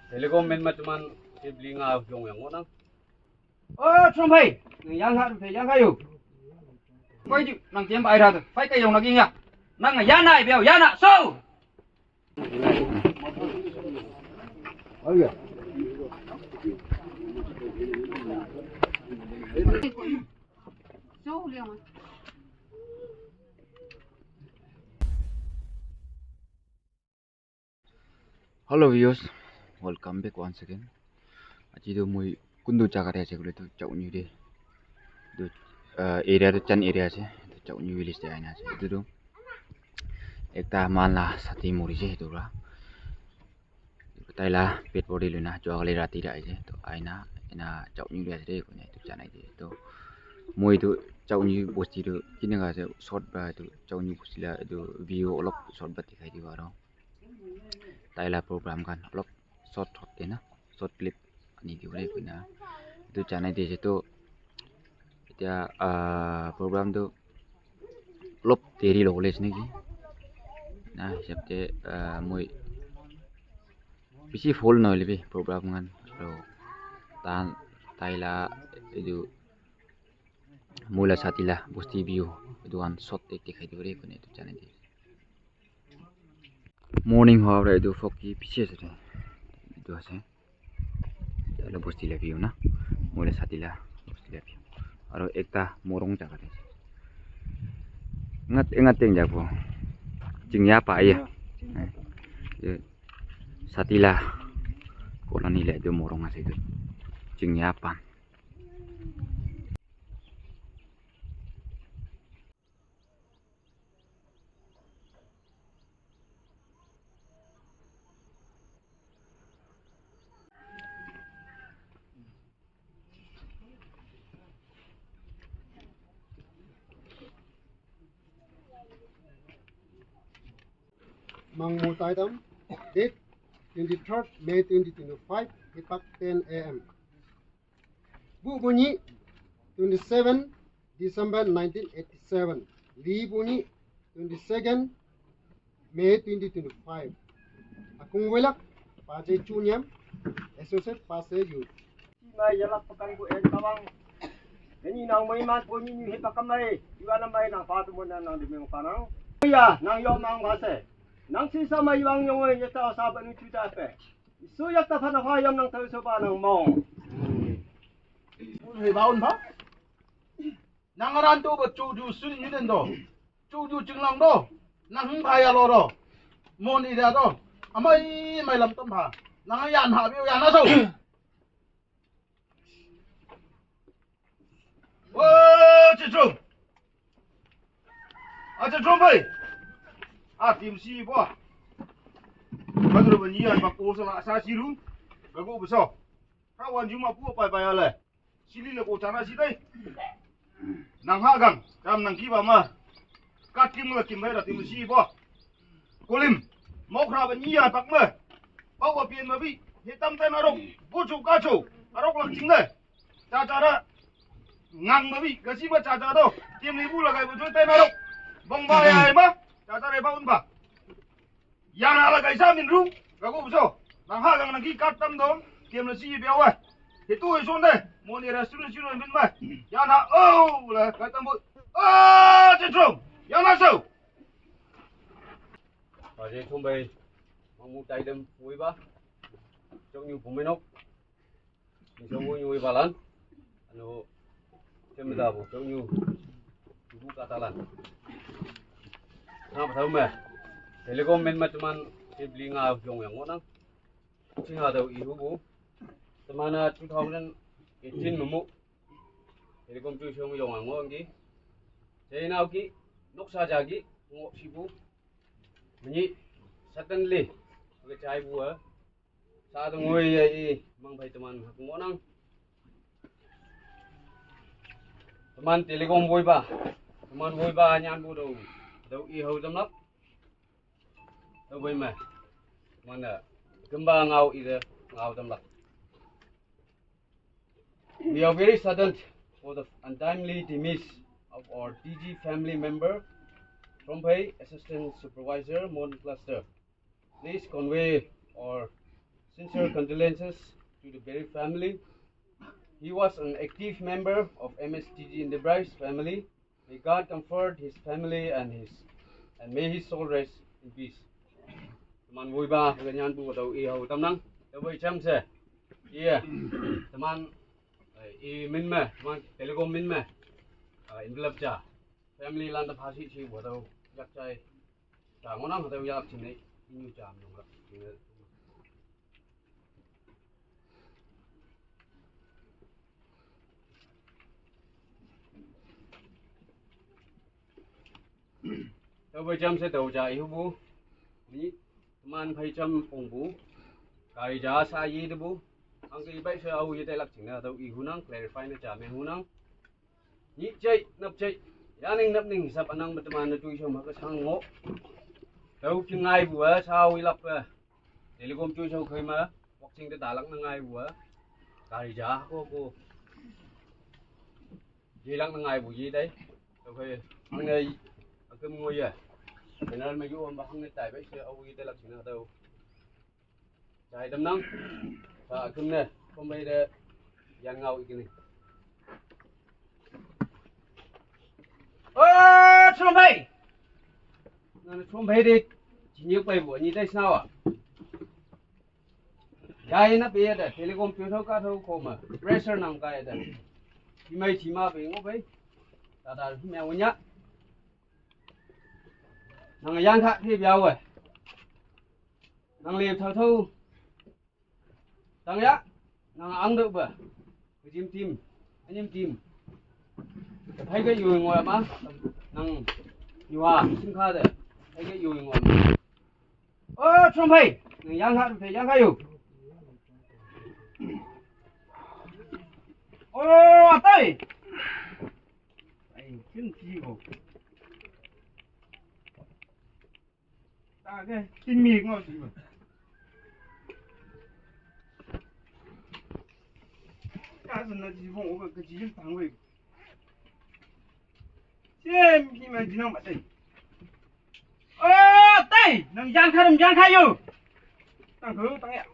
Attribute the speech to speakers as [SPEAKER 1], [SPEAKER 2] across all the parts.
[SPEAKER 1] Telekom men macam sibling ngau jong yang ngonang.
[SPEAKER 2] Trumpai, yang kayu. Koi ju nang tiam bai ra tu. Phai kai yong lagi nya. Nang ya nai biao ya na so.
[SPEAKER 3] Oh ya.
[SPEAKER 4] So liang.
[SPEAKER 5] Hello viewers, welcome back once again. Aji tu mui kundu jaga dia cakap tu jauh ni deh. Tu area tu chan area je, tu jauh ni village dia aina je. Itu tu ekta mana sati muri je itu lah. Betul lah, pet body lu na, jual kali rati dah je. Tu aina jauh ni dia je punya itu chan aja. Tu mui tu jauh ni bosti tu, kini kan je short bah tu jauh ni bosti lah tu view olok short bah dikai di bawah. Thailand program kan lok short na short clip ni diure kuna itu channel dia tu dia program tu lop teri knowledge ni ki nah sabte moi bisi full no lebi program kan ro tan Thailand itu mula satila bosti view itu kan short dikai diure kuna itu channel dia morning hour itu foki piche se itu ase ala bosti la view na mole satila bosti la view aro ekta morong jaga de ngat teng jago jingya pa ya satila koloni le itu morong ase itu jingya pa
[SPEAKER 3] Mangmu Taitam, date 23rd May 2025, Hipak 10 a.m. Bu Bunyi, 27 December 1987. Li Bunyi, 22nd May 2025. Akung Welak, Pajay Chunyam, Associate Pasay Youth.
[SPEAKER 2] Mai yalak pakan ko en tawang. Ni nang mai mat ko ni hipakam mai. Iwan mai nang patu mon nang dimeng panang. Ya, nang yo mang base. Nang sisa mai wang yong oi yata saban ni chuta pe. Su yak ta phana ha yom nang thau so ba nang mong.
[SPEAKER 6] Hei baun ba? Nang aran tu ba chu ju sun ni den do. Chu ju jing lang do. Nang hung ba ya lo do. Mon ni da do. Amai mai lam tam ha. Nang yan ha bi yan na so. Wo chi chu. A chi chu bai. A tim si bo. Baru bunyi an ba ko sa sa si ru. Ba go beso. Kawan juma pu pai pai ale. Sili le ko chana si dai. Nang ha gang, kam nang ki ba ma. Ka kim le kim bai da tim si bo. Kolim, mok ra bunyi an pak me. Ba ko pien ma bi. He tam tai na rok. Bu chu ka chu. Arok lak jing le. Cha cha ra. Ngang ma bi, ka si ba cha cha do. Tim ni bu la kai bu chu tai na rok. Bong ba ya ma. Cha cha re ba un ba. Yang ala kai sa min ru. Ka ko so. Nang ha gang nang ki kat tam do. Kim le si biao wa. He tu e son de. Mo ni restaurant sino min ma. Ya na la ka tam bu. Chitrum. Ya na so.
[SPEAKER 1] Pajay Thumbai Mangmu Taitam Mui ba. Jong ni Pumenok. Ni jong ni balan. Anu kemda bu jong ni bu katalan. Ngap thau me. Telekom men macam sibling ngau jong yang ngonang. Singa dau ihu bu. Semana 2018 memu. Telekom tu siang yang ngong ki. Saya nau ki nok saja ki ngok sibu. Menyi suddenly ke cai bu sa tu ngoi ai mang bai teman ngonang. Teman Telekom boy ba. Teman boy ba nyan bu dau i hau jam lap. Dau bai ma. Mana gemba ngau i de ngau jam lap. We are very saddened for the untimely demise of our DG family member, Trumpai Assistant Supervisor, Mon Cluster. Please convey our sincere condolences to the Berry family. He was an active member of MSTG Enterprise family. May God comfort his family and may his soul rest in peace. Teman vui ba ganyan bu tau e hau tam nang. Tau vui cham se. Yeah. Teman min me, teman telekom min me. Inglap cha. Family lan ta phasi chi bu tau yak chai. Ta ngonang tau yak chin nei ni cham nong la. Tau vui cham se tau cha i bu. Ni teman phai cham ong bu. Kai ja sa yi de bu. Ang ki bai se au ye tai lak chin na tau i hunang clarify na cha me hunang. Ni chai nap chai. Ya ning nap ning sap anang teman na chui chom ka sang ngo. Tau chi ngai bu a sao i lap a. Telekom chui chau khoi ma. Boxing de da lak na ngai bu a. Kai ja ko. Ye lak na ngai bu yi dai. Tau khoi ang nei akem ngoi a. Benar ma yu ba hang nei tai bai se au yi tai lak chin na tau. Chai dam nang. Sa akem ne kom bai de yan ngau i kini. Chom bai. Nan chom bai de jinyu bai bo ni dai sao à? Yai na be da telekom pyo thau ka thau ko ma. Pressure nam ka da. Chi mai chi ma be ngo bai. Da me wo nya. Nang yang kha thi biao oi. Nang le thau thau. Tang ya. Nang ang được ba. Jim tim. Anh tim. Thấy cái dùi ngoài mà năng nhiều à xin kha đấy thấy cái dùi ngoài Trump hay giang hạ thì giang hay tay ai chân chi hồ ta cái tin mì ngon gì mà cái gì nó chỉ phong cái gì thằng vậy xem khi mà đi nông bắt tay tay nang giang khai yo tăng khứ tăng ạ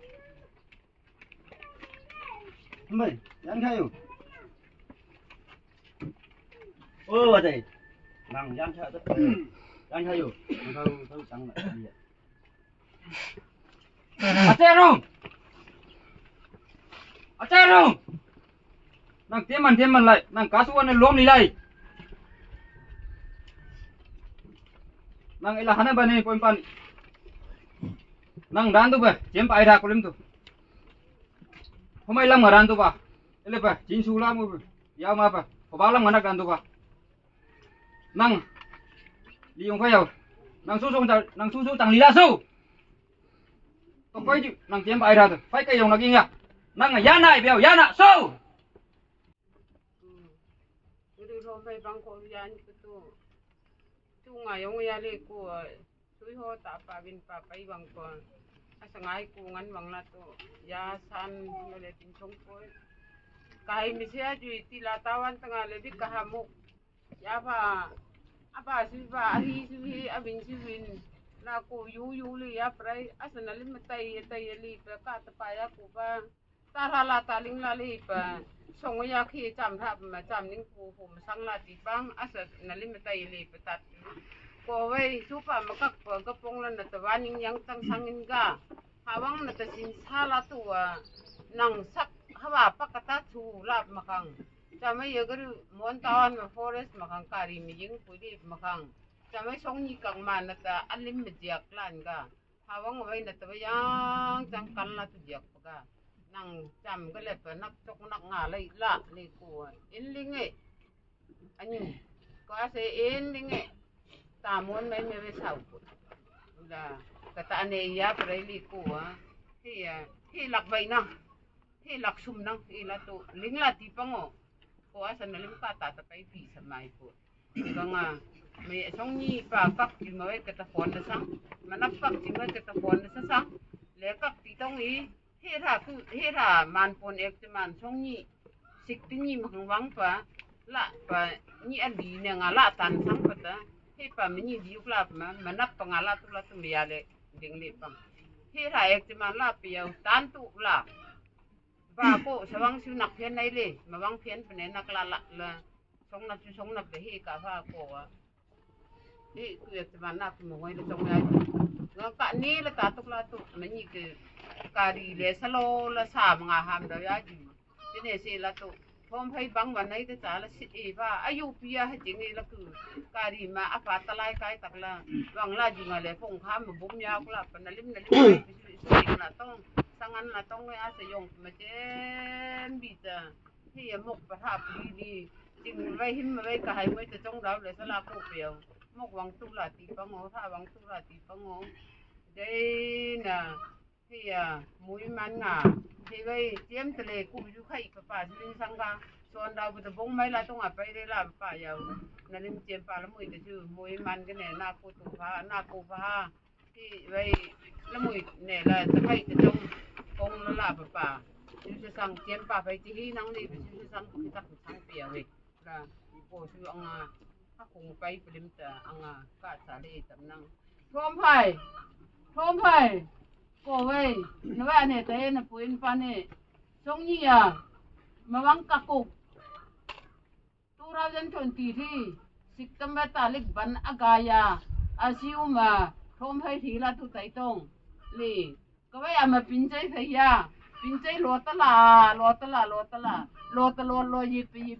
[SPEAKER 2] mày giang khai yo bắt tay nang giang khai yo thâu sang lại đi
[SPEAKER 7] Acha rong nang teman lại nang kasuan này lom ni lai nang ila hana bane poimpan nang dan tu ba jem pai dak kulim tu homai lam ngaran tu ba ele ba jin sula mu ya ma ba ba lam nganak dan tu ba nang li yong phai nang su tang li la su to koi ju nang jem pai dak phai kai yong nak ing ya nang ya nai beo ya na su
[SPEAKER 4] Udah sampai bangko yan itu tunga yung yali ko sui ho ta pa bin pa pai bang ko asangai ko ngan wang la to ya san mele tin chong ko kai mi sia ju tilatawan tengah lebih kahamuk ya apa sih ba hi abin sibin na ko yu li ya prai asana lim tai li pa ka ta pa ya ko ba tarala taling lali pa song ya khi cham tha ma cham ning pu hum sang la ti bang asa nalim tai li patat ko wei su pa ma kak pa ka pong lan ta waning yang tang sangin ga hawang na ta sin sala tu nang sak hawa pakata chu lap makang chamai yegar mon tawan ma forest makang kari mi jing pudi makang chamai song ni kang man na ta alim me jiak lan ga hawang wei na ta yang chang kan la tu jiak pa nang chamก็เลยไปนักจกนักงาเลยละเลยกูอินลิงเออันนี้ก็อาศัยอินลิงเอตามวนไม่ไปเศร้ากูด่ากตาเนียไปเลยกูที่หลักใบนั่งที่หลักซุ่มนั่งที่ละตัวลิงละที่ปังอ๋อกูอาศัยลิงป้าตาตะไปปีสมัยกูก็ง่าไม่ช่องนี้ป้ากักจิงเอาไว้กตะฟอนนะซังมันนับกักจิงไว้กตะฟอนนะซังแล้วกักที่ตรงนี้เฮรามันปนเอกจะมันช่องนี้สิกที่นี่มันหวังปะละปะนี่อันดีเนี่ยงาละตันสังปะตะเฮปะมันนี่ดีกลับมันนับปะงาละตุละตุเมียเลยดึงเล็บปังเฮ hi ra ek man la piau tan tu la ba ko sawang su nak phian nai le mawang phian pne nak la la song na be hi ka fa ko wa hi ku ek man na mo ngoi le song ya nga ka ni la ta tuk la tu na ni ke ka ri le salo la sa nga ham da ya ji ne se la tu phom phai bang wan nai te cha la si e ba ayu pia ha jing e la ku ka ri ma a fa ta lai kai tak la wang la ji nga le phong kham mo bum ya ku la pa na lim na tong sangan la tong ya se yong ma chen bi ta hi mok pa tha pi ni jing vai him vai ka hai mai te chong dau le sa la ko piao mok wang tu la ti pa ngo tha wang tu la ti pa ngo dei na hi mui man nga thì vậy tiêm từ lệ cũng du khách bà linh sang ga son đào bữa bông mấy là tung à bay đây làm bà giàu là linh tiêm bà là mùi cái chứ mùi man cái này na cô tụ phá thì vậy là mùi này là sẽ phải từ trong công nó là bà chứ sang tiêm bà phải thì năng đi chứ sang cũng chắc sang bìa vậy là cô sư ông các cùng bay blim ta ông cả xã lệ tầm năng thôm phải cô ơi nó vậy này thế nó phụ phan này trong như mà vắng cả cục tu ra dân chuẩn tỷ thì September tarik ban agaya asiu mà thôm phải thì là tu tay tông lì có vậy mà pin chơi phải pin chơi lo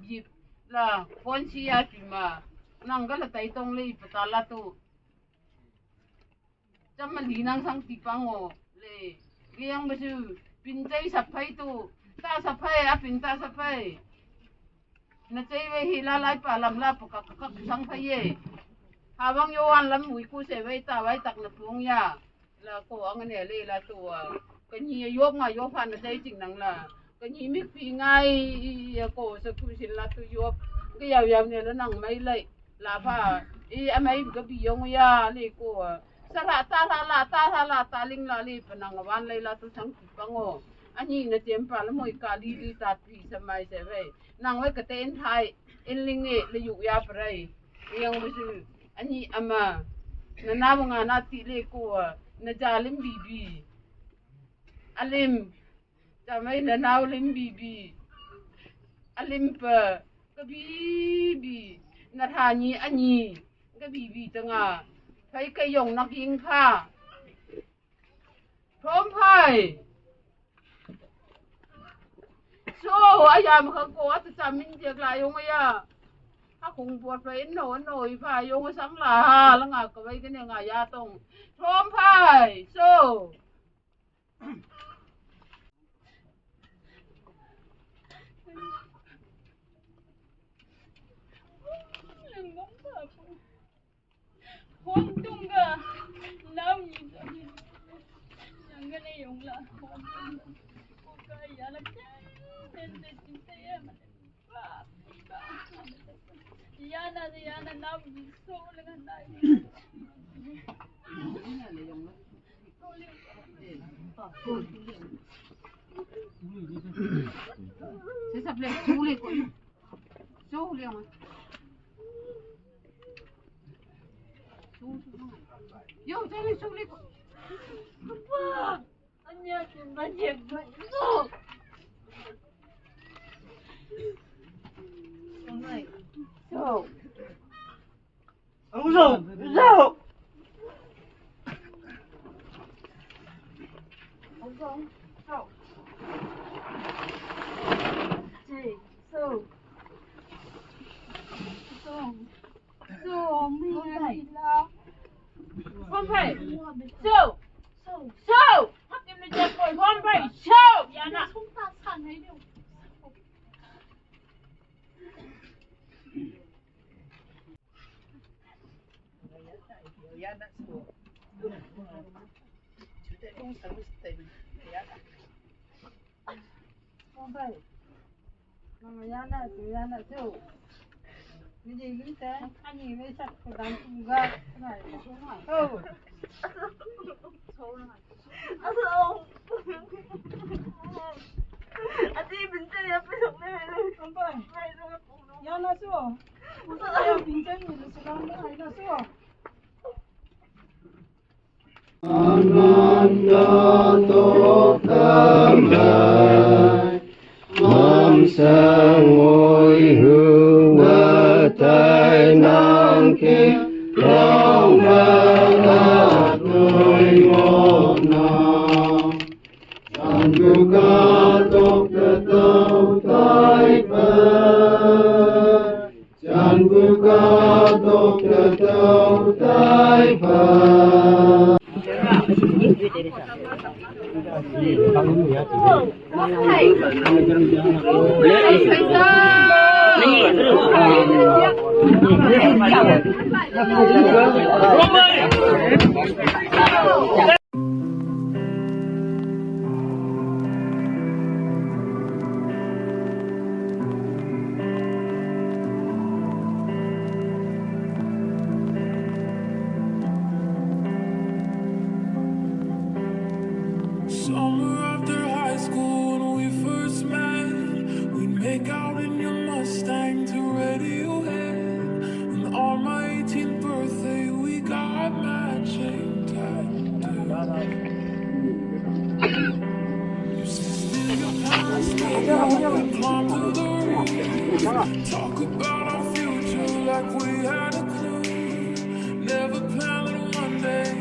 [SPEAKER 4] yip là con chi thì mà năng cái là tay tông lì phải là tu chăm mà đi năng sang tí pango yang besu pintai sapai tu ta sapai a pinta sapai na chei we hilalai pa lam la pa ka sang phai ye hawang yo an lam mui ku se we ta wai tak na pung ya la ko ang ne le la tu ka ni yo nga yo phan na chei ching nang la ka ni mi pi ngai ya ko sa ku sin la tu yo cái yaw ne la nang mai lai la pha i amai ka bi yo ya le ko sara ta ling la li panang wan lai la tu sang ki pango ani na tiam pa la moi ka li ta pi samai se ve nang we ka ten thai in ling e le yu ya prai yang bu ani ama na na nga na ti le ko na jalim bibi alim jamai na naw lim bibi alim pa ka bibi na thani ani ka bibi tanga thấy cây dùng nó kiêng pha thôm phải số ai làm không có thì sao mình việc lại dùng ấy à cùng buộc phải nổi phải dùng sáng là ngà có cái này ngà ya tông thôm phải số
[SPEAKER 8] Hôn tung cơ lâu gì rồi nhưng cái này dùng là hôn tung ok giờ là chết nên để chúng ta mà giờ là lâu gì số là cái này
[SPEAKER 4] sẽ sắp lên chú lên của chú lên mà yo jadi sulit
[SPEAKER 8] apa hanya banyak so
[SPEAKER 4] không phải sâu hấp em lên chè cổi không phải sâu ya na
[SPEAKER 8] không ta sản hay điều
[SPEAKER 4] không phải mà ya na sâu cái gì cũng thế anh nhìn với sạch của đám cùng ga cái này là không phải sâu nó
[SPEAKER 8] 아직 민정이 옆에 정리해.
[SPEAKER 4] không phải ya na sâu 무슨 야 빈장이 있어 나 아니다 sâu
[SPEAKER 3] นกาตกทำลายมันแสงโอยหือว่าใจนางคิดร้องมาอาดโดยงดงามฉันดูกาตกกระเต้าตายไปฉันดูกาตกกระเต้าตายไป
[SPEAKER 9] Summer after high school when we first met, we'd make out in your Mustang to Radiohead. And on my 18th birthday, we got matching tattoos. You still your past me, and climb to the roof. Talk about our future like we had a clue. Never planned that one day